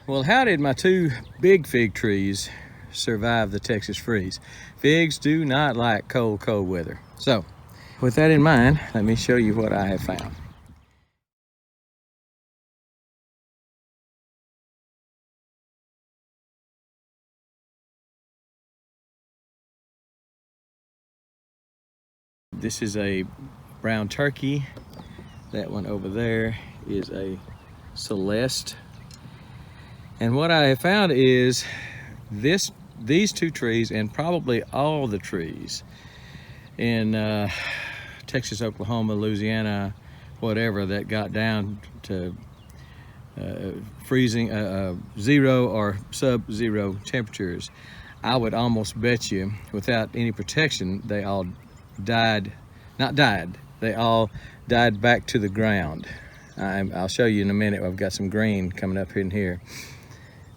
Well, how did my two big fig trees survive the Texas freeze? Figs do not like cold weather. So, with that in mind, let me show you what I have found. This is a brown turkey. That one over there is a Celeste. And what I have found is these two trees, and probably all the trees in Texas, Oklahoma, Louisiana, whatever, that got down to freezing, zero or sub-zero temperatures, I would almost bet you, without any protection, they all died. Not died, they all died back to the ground. I'll show you in a minute. I've got some green coming up in here.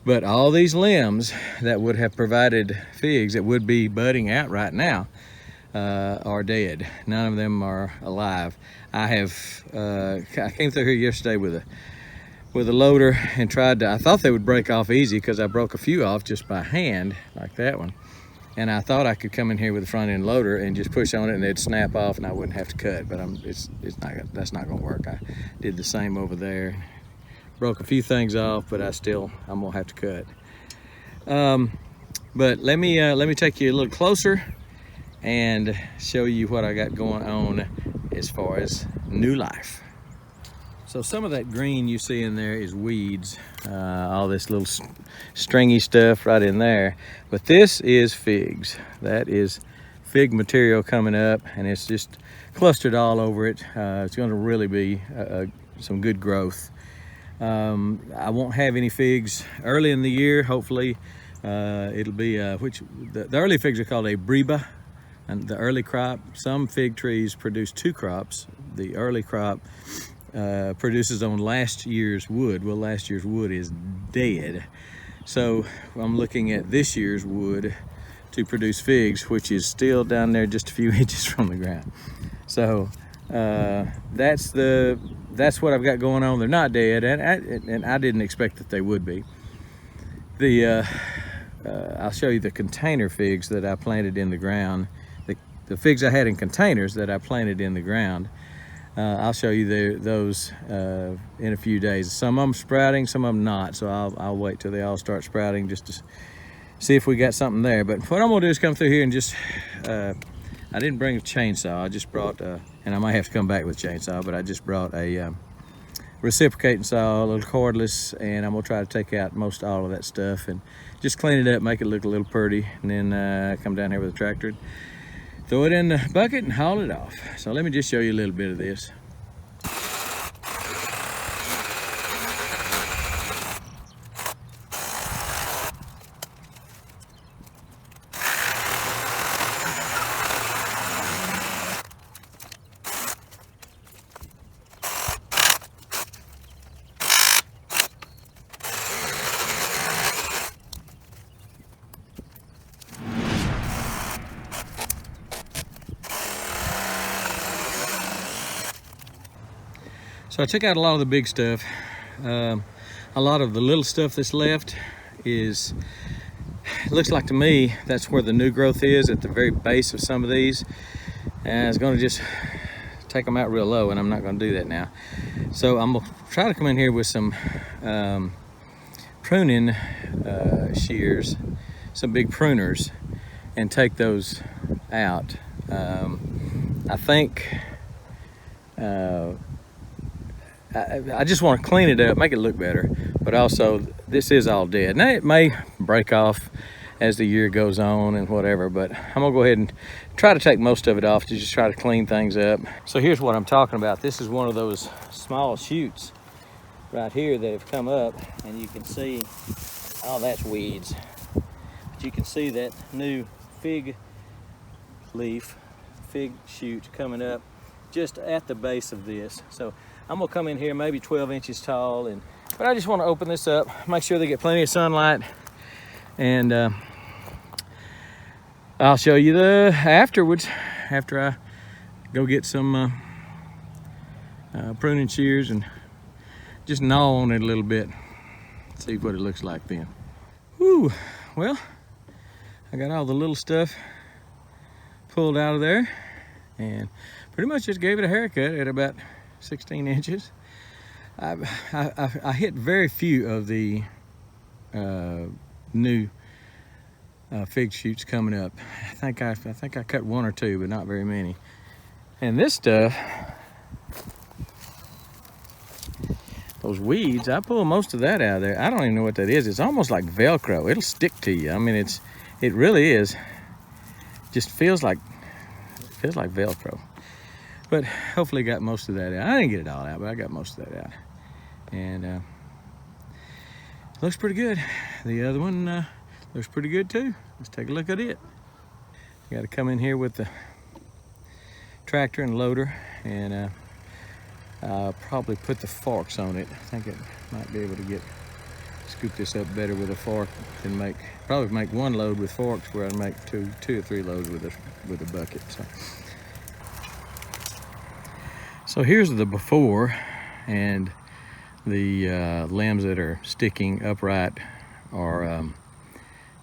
But all these limbs that would have provided figs that would be budding out right now are dead. None of them are alive. I came through here yesterday with a loader and tried to, I thought they would break off easy because I broke a few off just by hand, like that one. And I thought I could come in here with a front end loader and just push on it and they'd snap off and I wouldn't have to cut, but that's not gonna work. I did the same over there. Broke a few things off, but I'm gonna have to cut. But let me take you a little closer and show you what I got going on as far as new life. So some of that green you see in there is weeds, all this little stringy stuff right in there. But this is figs. That is fig material coming up, and it's just clustered all over it. It's going to really be some good growth. I won't have any figs early in the year. Hopefully, it'll be the early figs are called a breba, and the early crop. Some fig trees produce two crops. The early crop produces on last year's wood. Well, last year's wood is dead. So I'm looking at this year's wood to produce figs, which is still down there just a few inches from the ground. So that's what I've got going on. They're not dead, and I didn't expect that they would be. I'll show you the container figs that I planted in the ground. The figs I had in containers that I planted in the ground. I'll show you those in a few days. Some of them sprouting, some of them not. So I'll wait till they all start sprouting just to see if we got something there. But what I'm gonna do is come through here and just, I didn't bring a chainsaw. I just brought, and I might have to come back with a chainsaw, but I just brought a reciprocating saw, a little cordless, and I'm gonna try to take out most all of that stuff and just clean it up, make it look a little pretty, and then come down here with a tractor and throw it in the bucket and haul it off. So let me just show you a little bit of this. So I took out a lot of the big stuff. A lot of the little stuff that's left it looks like to me that's where the new growth is, at the very base of some of these. And I was gonna just take them out real low, and I'm not gonna do that now. So I'm gonna try to come in here with some pruning shears, some big pruners, and take those out. I think I just want to clean it up, make it look better, but also this is all dead. Now it may break off as the year goes on and whatever, but I'm gonna go ahead and try to take most of it off to just try to clean things up. So here's what I'm talking about. This is one of those small shoots right here that have come up, and you can see, oh, that's weeds. But you can see that new fig shoot coming up just at the base of this. So I'm gonna come in here maybe 12 inches tall, but I just want to open this up, make sure they get plenty of sunlight, and I'll show you afterwards, after I go get some pruning shears and just gnaw on it a little bit. See what it looks like then. Whew, well, I got all the little stuff pulled out of there and pretty much just gave it a haircut at about 16 inches. I hit very few of the new fig shoots coming up. I think I cut one or two, but not very many. And this stuff, those weeds, I pull most of that out of there. I don't even know what that is. It's almost like Velcro. It'll stick to you. I mean, it really is. Just feels like Velcro. But hopefully got most of that out. I didn't get it all out, but I got most of that out. And looks pretty good. The other one looks pretty good too. Let's take a look at it. You got to come in here with the tractor and loader, and I'll probably put the forks on it. I think it might be able to scoop this up better with a fork than probably make one load with forks, where I'd make two or three loads with a bucket. So here's the before, and the limbs that are sticking upright are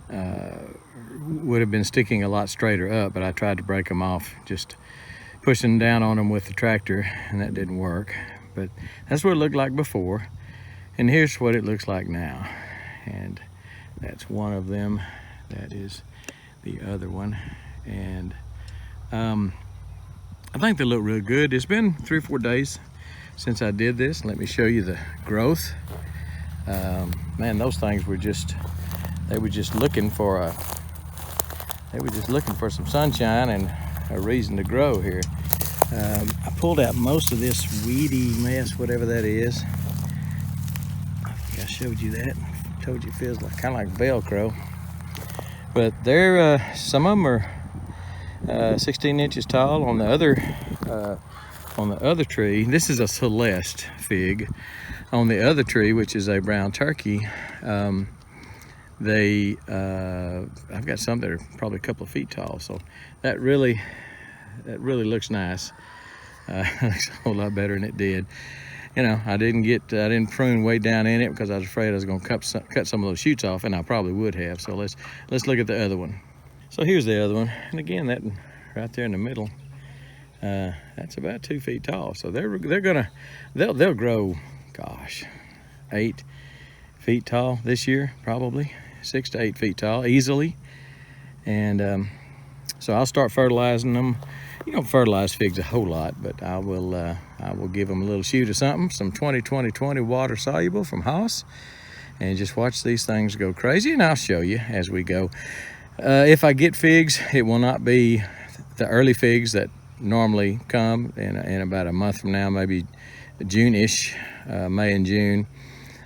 would have been sticking a lot straighter up, but I tried to break them off, just pushing down on them with the tractor, and that didn't work. But that's what it looked like before, and here's what it looks like now. And that's one of them. That is the other one. And I think they look real good. It's been 3 or 4 days since I did this. Let me show you the growth. Man, those things were just looking for some sunshine and a reason to grow here. I pulled out most of this weedy mess, whatever that is. I think I showed you that. Told you it feels like kind of like Velcro. But they're some of them are 16 inches tall. On the other tree, this is a Celeste fig. On the other tree, which is a brown turkey, I've got some that are probably a couple of feet tall. So that really looks nice. Looks a whole lot better than it did. You know, I didn't prune way down in it because I was afraid I was going to cut some of those shoots off, and I probably would have. So let's look at the other one. So here's the other one, and again, that right there in the middle, that's about 2 feet tall. So they'll grow, gosh, 8 feet tall this year, probably 6 to 8 feet tall easily. And so I'll start fertilizing them. You don't fertilize figs a whole lot, but I will give them a little shoot of something, some 20-20-20 water soluble from Haas, and just watch these things go crazy. And I'll show you as we go. If I get figs, it will not be the early figs that normally come in about a month from now, maybe June-ish, May and June.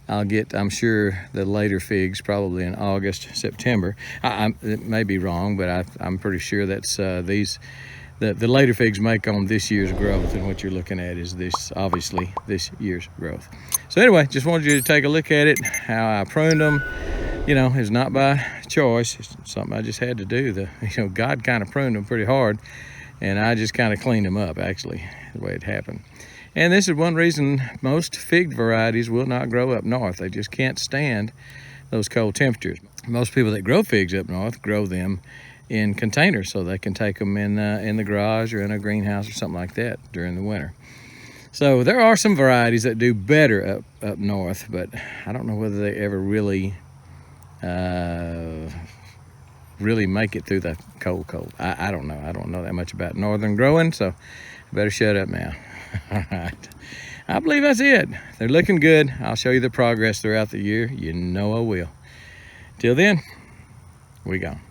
I'll get, I'm sure, the later figs probably in August, September. It may be wrong, but I'm pretty sure that's the later figs make on this year's growth, and what you're looking at is obviously this year's growth. So anyway, just wanted you to take a look at it, how I pruned them. You know, it's not by choice. It's something I just had to do. God kind of pruned them pretty hard, and I just kind of cleaned them up, actually, the way it happened. And this is one reason most fig varieties will not grow up north. They just can't stand those cold temperatures. Most people that grow figs up north grow them in containers, so they can take them in the garage or in a greenhouse or something like that during the winter. So there are some varieties that do better up north, but I don't know whether they ever really make it through the cold. I don't know. I don't know that much about northern growing, so I better shut up now. All right. I believe that's it. They're looking good. I'll show you the progress throughout the year. You know I will. Till then, we gone.